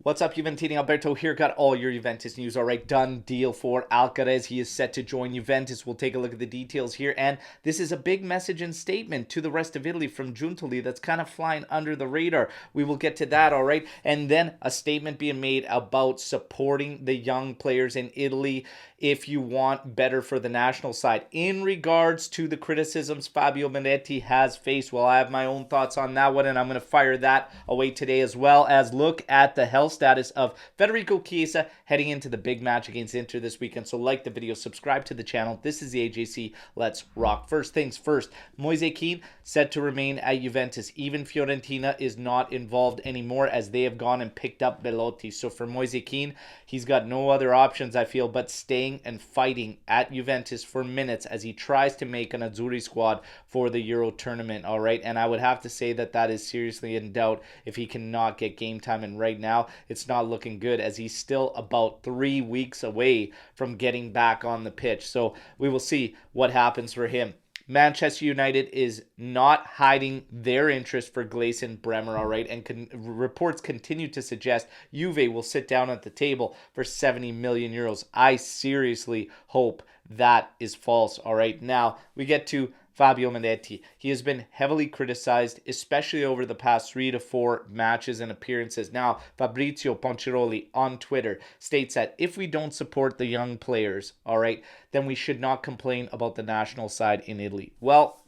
What's up, Juventini? Alberto here. Got all your Juventus news. All right, done deal for Alcaraz. He is set to join Juventus. We'll take a look at the details here. And this is a big message and statement to the rest of Italy from Giuntoli that's kind of flying under the radar. We will get to that, all right? And then a statement being made about supporting the young players in Italy if you want better for the national side. In regards to the criticisms Fabio Miretti has faced, well, I have my own thoughts on that one, and I'm going to fire that away today, as well as look at the health status of Federico Chiesa heading into the big match against Inter this weekend. So like the video, subscribe to the channel. This is the AJC. Let's rock. First things first, Moise Kean set to remain at Juventus. Even Fiorentina is not involved anymore, as they have gone and picked up Belotti. So for Moise Kean, he's got no other options, I feel, but staying and fighting at Juventus for minutes as he tries to make an Azzurri squad for the Euro tournament, all right? And I would have to say that that is seriously in doubt if he cannot get game time. And right now, it's not looking good, as he's still about 3 weeks away from getting back on the pitch. So we will see what happens for him. Manchester United is not hiding their interest for Gleison Bremer, all right? And reports continue to suggest Juve will sit down at the table for 70 million euros. I seriously hope that is false, all right? Now, we get to Fabio Miretti. He has been heavily criticized, especially over the past 3 to 4 matches and appearances. Now, Fabrizio Poncheroli on Twitter states that if we don't support the young players, all right, then we should not complain about the national side in Italy. Well,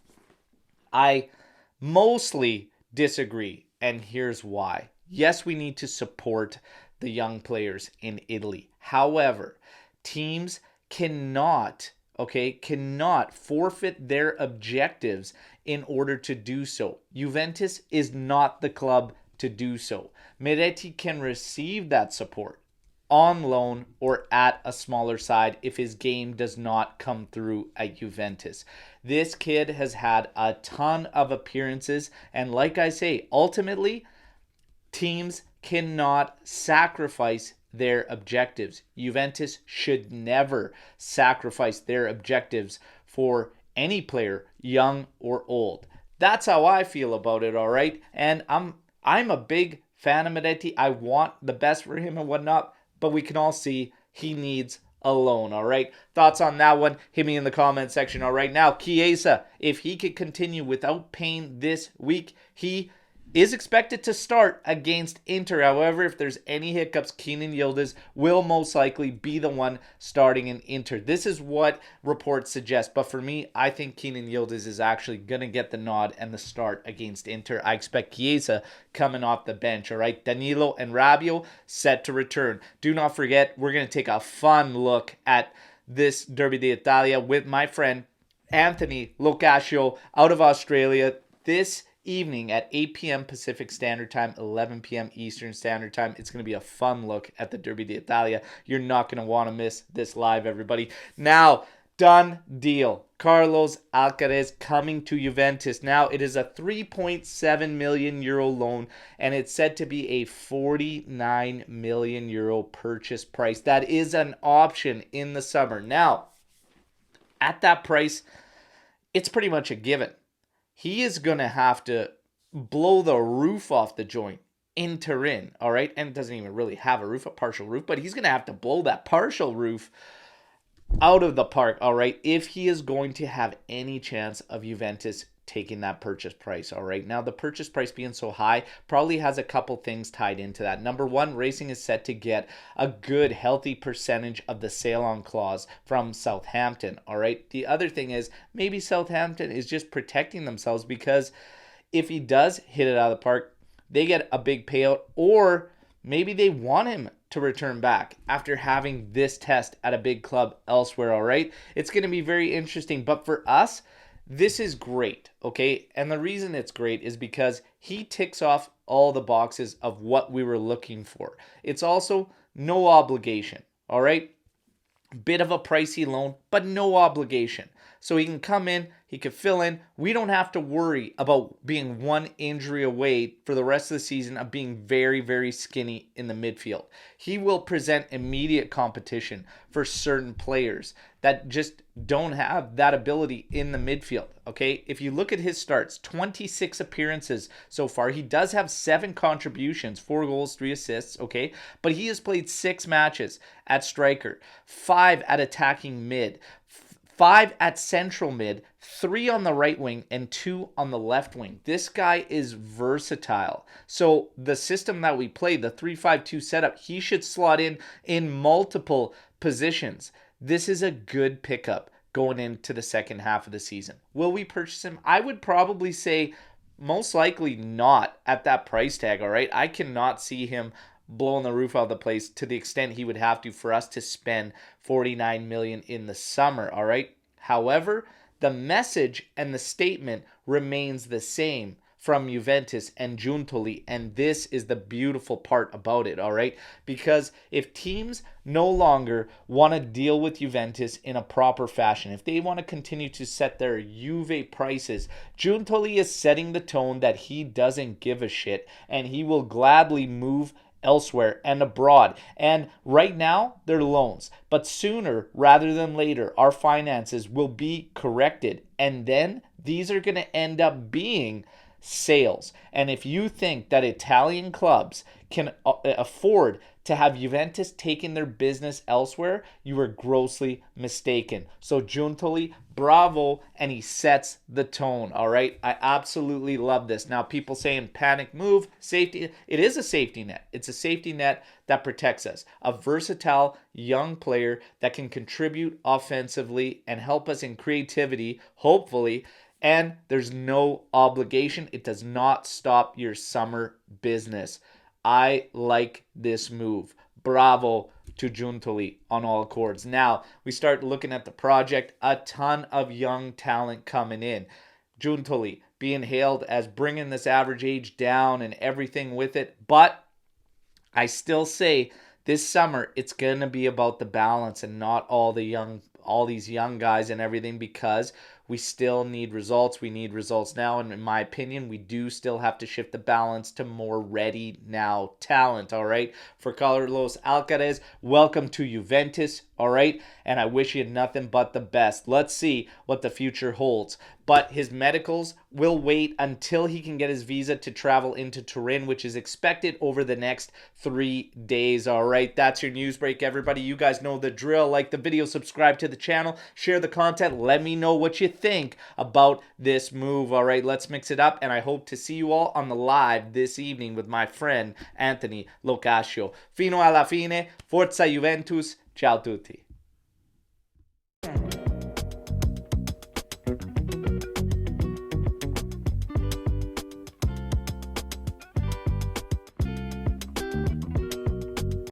I mostly disagree, and here's why. Yes, we need to support the young players in Italy. However, teams cannot forfeit their objectives in order to do so. Juventus is not the club to do so. Miretti can receive that support on loan or at a smaller side if his game does not come through at Juventus. This kid has had a ton of appearances, and like I say, ultimately, teams cannot sacrifice their objectives. Juventus should never sacrifice their objectives for any player, young or old. That's how I feel about it, all right? And I'm a big fan of Miretti. I want the best for him and whatnot, but we can all see he needs a loan, all right? Thoughts on that one? Hit me in the comment section, all right? Now, Chiesa, if he could continue without pain this week, he is expected to start against Inter. However, if there's any hiccups, Kean will most likely be the one starting in Inter. This is what reports suggest. But for me, I think Kean is actually going to get the nod and the start against Inter. I expect Chiesa coming off the bench, all right? Danilo and Rabiot set to return. Do not forget, we're going to take a fun look at this Derby d'Italia with my friend Anthony Locascio out of Australia this evening at 8 p.m. Pacific Standard Time, 11 p.m. Eastern Standard Time. It's going to be a fun look at the Derby d'Italia. You're not going to want to miss this live, everybody. Now, done deal. Carlos Alcaraz coming to Juventus. Now, it is a 3.7 million euro loan, and it's said to be a 49 million euro purchase price. That is an option in the summer. Now, at that price, it's pretty much a given. He is going to have to blow the roof off the joint in Turin, all right? And it doesn't even really have a roof, a partial roof, but he's going to have to blow that partial roof out of the park, all right, if he is going to have any chance of Juventus taking that purchase price, all right? Now, the purchase price being so high probably has a couple things tied into that. Number one, Racing is set to get a good, healthy percentage of the sale-on clause from Southampton, all right? The other thing is maybe Southampton is just protecting themselves, because if he does hit it out of the park, they get a big payout, or maybe they want him to return back after having this test at a big club elsewhere, all right? It's going to be very interesting, but for us, this is great, okay? And the reason it's great is because he ticks off all the boxes of what we were looking for. It's also no obligation, all right? Bit of a pricey loan, but no obligation. So he can come in, He could fill in. We don't have to worry about being one injury away for the rest of the season of being very, very skinny in the midfield. He will present immediate competition for certain players that just don't have that ability in the midfield, okay? If you look at his starts, 26 appearances so far. He does have 7 contributions, 4 goals, 3 assists, okay? But he has played 6 matches at striker, 5 at attacking mid, 5 at central mid, 3 on the right wing, and 2 on the left wing. This guy is versatile. So the system that we play, the 3-5-2 setup, he should slot in multiple positions. This is a good pickup going into the second half of the season. Will we purchase him? I would probably say most likely not at that price tag, all right? I cannot see him blowing the roof out of the place to the extent he would have to for us to spend $49 million in the summer, all right? However, the message and the statement remains the same from Juventus and Giuntoli, and this is the beautiful part about it, all right? Because if teams no longer want to deal with Juventus in a proper fashion, if they want to continue to set their Juve prices, Giuntoli is setting the tone that he doesn't give a shit, and he will gladly move elsewhere and abroad. And right now, they're loans. But sooner rather than later, our finances will be corrected. And then these are going to end up being sales. And if you think that Italian clubs can afford to have Juventus taking their business elsewhere, you are grossly mistaken. So Giuntoli, bravo, and he sets the tone, all right? I absolutely love this. Now, people saying panic move, safety. It is a safety net. It's a safety net that protects us. A versatile young player that can contribute offensively and help us in creativity, hopefully. And there's no obligation. It does not stop your summer business. I like this move. Bravo to Giuntoli on all accords. Now, we start looking at the project. A ton of young talent coming in. Giuntoli being hailed as bringing this average age down and everything with it. But I still say this summer it's going to be about the balance and not all these young guys and everything, because we still need results. We need results now. And in my opinion, we do still have to shift the balance to more ready now talent, all right? For Carlos Alcaraz, welcome to Juventus, all right? And I wish you nothing but the best. Let's see what the future holds. But his medicals will wait until he can get his visa to travel into Turin, which is expected over the next 3 days, all right? That's your news break, everybody. You guys know the drill. Like the video, subscribe to the channel, share the content. Let me know what you think about this move, all right? Let's mix it up, and I hope to see you all on the live this evening with my friend Anthony Locascio. Fino alla fine, Forza Juventus, ciao tutti.